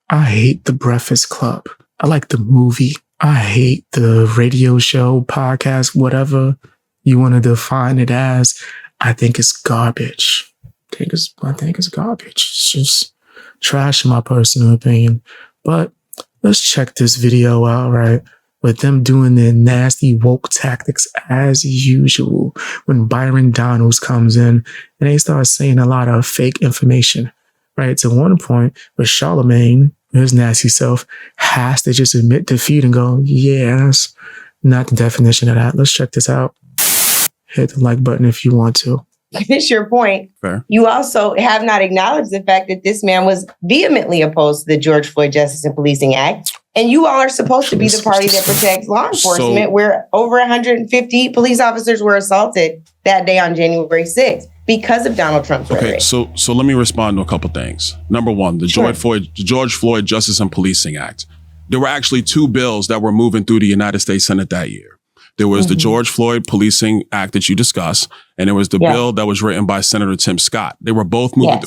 I hate The Breakfast Club. I like the movie. I hate the radio show, podcast, whatever you want to define it as. I think it's garbage. I think it's garbage. It's just trash in my personal opinion. But let's check this video out, right? With them doing their nasty woke tactics as usual when Byron Donalds comes in and they start saying a lot of fake information, right? To one point where Charlemagne, his nasty self, has to just admit defeat and go, yeah, that's not the definition of that. Let's check this out. Hit the like button if you want to. Finish your point. Fair. You also have not acknowledged the fact that this man was vehemently opposed to the George Floyd Justice and Policing Act. And you all are supposed to be the party that protects law enforcement, where over 150 police officers were assaulted that day on January 6th because of Donald Trump's rhetoric. So let me respond to a couple things. Number one, the George Floyd Justice and Policing Act. There were actually two bills that were moving through the United States Senate that year. There was the George Floyd Policing Act that you discussed, and there was the bill that was written by Senator Tim Scott. They were both moving.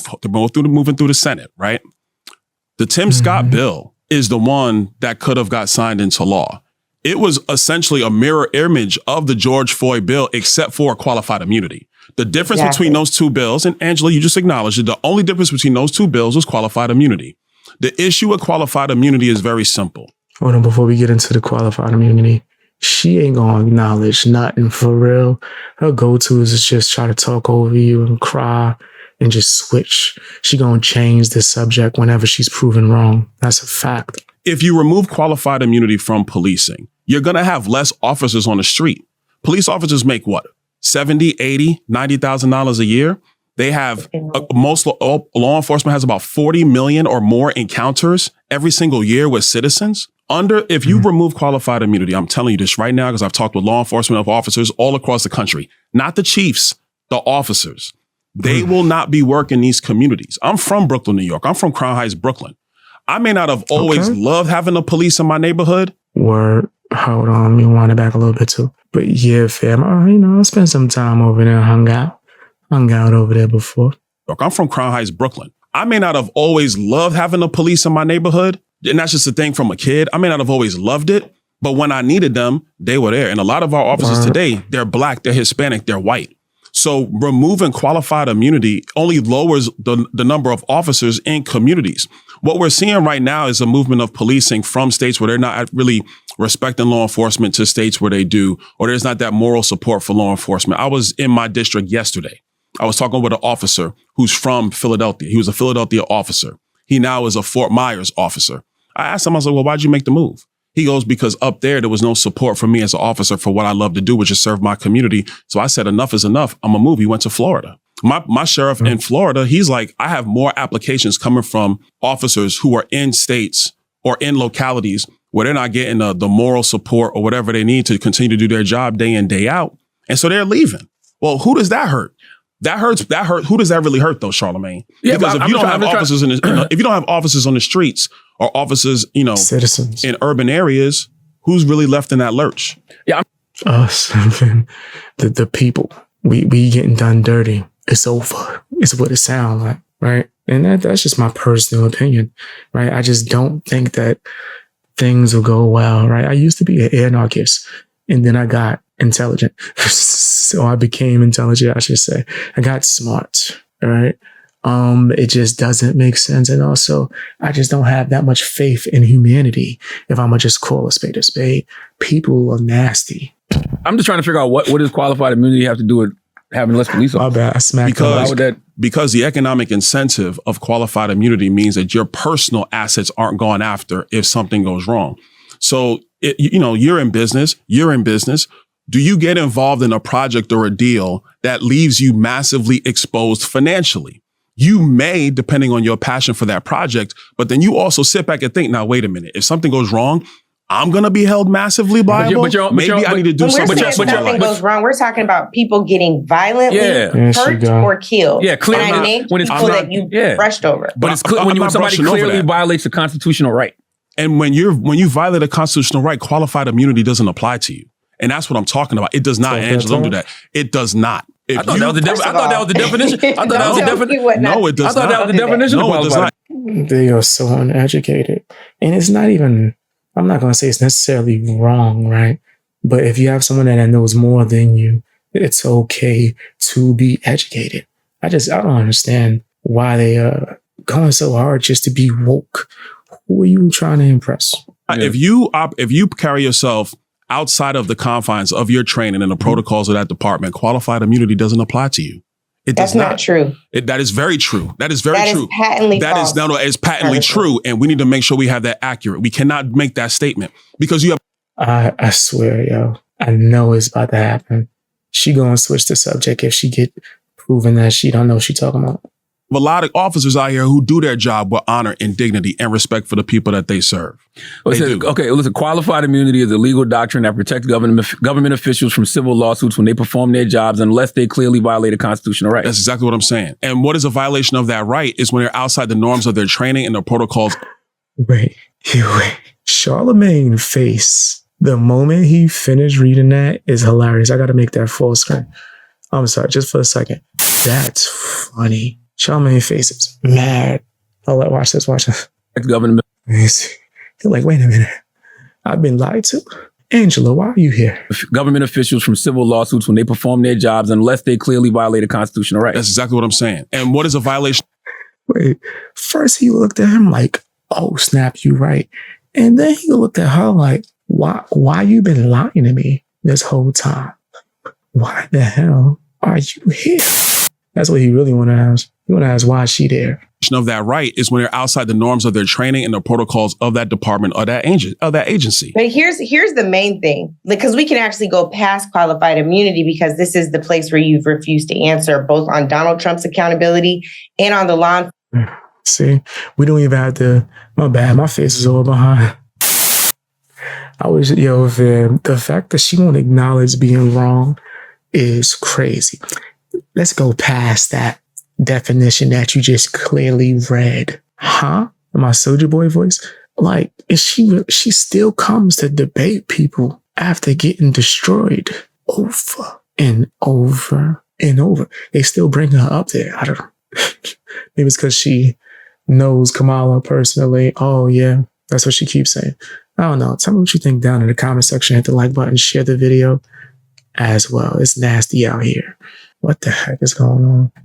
Moving through the Senate, right? The Tim Scott bill is the one that could have got signed into law. It was essentially a mirror image of the George Floyd bill, except for qualified immunity. The difference between those two bills, and Angela, you just acknowledged it, the only difference between those two bills was qualified immunity. The issue with qualified immunity is very simple. Hold on, before we get into the qualified immunity, she ain't gonna acknowledge nothing for real. Her go-to is just try to talk over you and cry and just switch. She gonna change the subject whenever she's proven wrong. That's a fact. If you remove qualified immunity from policing, you're gonna have less officers on the street. Police officers make what? $70, $80, $90,000 a year. They have, most law enforcement has about 40 million or more encounters every single year with citizens. If you remove qualified immunity, I'm telling you this right now because I've talked with law enforcement officers all across the country, not the chiefs, the officers. They will not be working these communities. I'm from Brooklyn, New York. I'm from Crown Heights, Brooklyn. I may not have always loved having the police in my neighborhood. Word. Hold on, let me wind it back a little bit too. But yeah, fam, I spent some time over there, hung out over there before. I'm from Crown Heights, Brooklyn. I may not have always loved having the police in my neighborhood. And that's just a thing from a kid. I may not have always loved it, but when I needed them, they were there. And a lot of our officers today, they're Black, they're Hispanic, they're white. So removing qualified immunity only lowers the number of officers in communities. What we're seeing right now is a movement of policing from states where they're not really respecting law enforcement to states where they do, or there's not that moral support for law enforcement. I was in my district yesterday. I was talking with an officer who's from Philadelphia. He was a Philadelphia officer. He now is a Fort Myers officer. I asked him, I was like, well, why'd you make the move? He goes, because up there was no support for me as an officer for what I love to do, which is serve my community. So I said, enough is enough. I'm gonna move. He went to Florida. My sheriff in Florida, he's like, I have more applications coming from officers who are in states or in localities where they're not getting the moral support or whatever they need to continue to do their job day in, day out. And so they're leaving. Well, who does that hurt? That hurt. Who does that really hurt though, Charlemagne? Yeah, because if you don't have officers if you don't have officers on the streets or officers, citizens in urban areas, who's really left in that lurch? Yeah, us, the people. We getting done dirty. It's over. It's what it sounds like, right? And that's just my personal opinion, right? I just don't think that things will go well, right? I used to be an anarchist, and then I got intelligent. So I became intelligent, I should say. I got smart, right? It just doesn't make sense. And also, I just don't have that much faith in humanity. If I'm going to just call a spade, people are nasty. I'm just trying to figure out what does qualified immunity have to do with having less police officers? My bad, I smacked because the economic incentive of qualified immunity means that your personal assets aren't gone after if something goes wrong. So, you're in business. Do you get involved in a project or a deal that leaves you massively exposed financially? You may, depending on your passion for that project, but then you also sit back and think, now, wait a minute, if something goes wrong, I'm going to be held massively liable. Maybe I need to do something. When something goes wrong, we're talking about people getting violently hurt or killed. Yeah, clearly. And I named people that you brushed over. But it's when somebody clearly violates a constitutional right. And when you violate a constitutional right, qualified immunity doesn't apply to you. And that's what I'm talking about. It does not, Angela. Don't do that. It does not. I thought that was the definition. I thought that was the definition. No, it does not. I thought that was the definition of qualified. They are so uneducated. And it's not even, I'm not going to say it's necessarily wrong, right? But if you have someone that knows more than you, it's okay to be educated. I don't understand why they are going so hard just to be woke. Who are you trying to impress? If you carry yourself outside of the confines of your training and the protocols of that department, qualified immunity doesn't apply to you. That's not true. That is very true. That is very true. Is patently false. It's patently true, and we need to make sure we have that accurate. We cannot make that statement because you have. I swear, yo, I know it's about to happen. She gonna switch the subject if she get proven that she don't know what she talking about. A lot of officers out here who do their job with honor and dignity and respect for the people that they serve. Listen, qualified immunity is a legal doctrine that protects government officials from civil lawsuits when they perform their jobs unless they clearly violate a constitutional right. That's exactly what I'm saying. And what is a violation of that right is when they're outside the norms of their training and their protocols. Wait. Charlemagne face, the moment he finished reading that is hilarious. I got to make that full screen. I'm sorry, just for a second. That's funny. Charlemagne face is mad. Watch this. Government. He's like, wait a minute. I've been lied to? Angela, why are you here? Government officials from civil lawsuits when they perform their jobs unless they clearly violate a constitutional right. That's exactly what I'm saying. And what is a violation? Wait, first he looked at him like, oh, snap, you right. And then he looked at her like, why you been lying to me this whole time? Why the hell are you here? That's what he really want to ask. He want to ask why is she there? Of that right is when they're outside the norms of their training and the protocols of that department or that agency. But here's the main thing, because we can actually go past qualified immunity because this is the place where you've refused to answer both on Donald Trump's accountability and on the law. See, we don't even have to. My bad. My face is all behind. The fact that she won't acknowledge being wrong is crazy. Let's go past that definition that you just clearly read. Huh? My Soulja Boy voice? Like, she still comes to debate people after getting destroyed over and over and over. They still bring her up there. I don't know. Maybe it's because she knows Kamala personally. Oh, yeah. That's what she keeps saying. I don't know. Tell me what you think down in the comment section. Hit the like button. Share the video as well. It's nasty out here. What the heck is going on?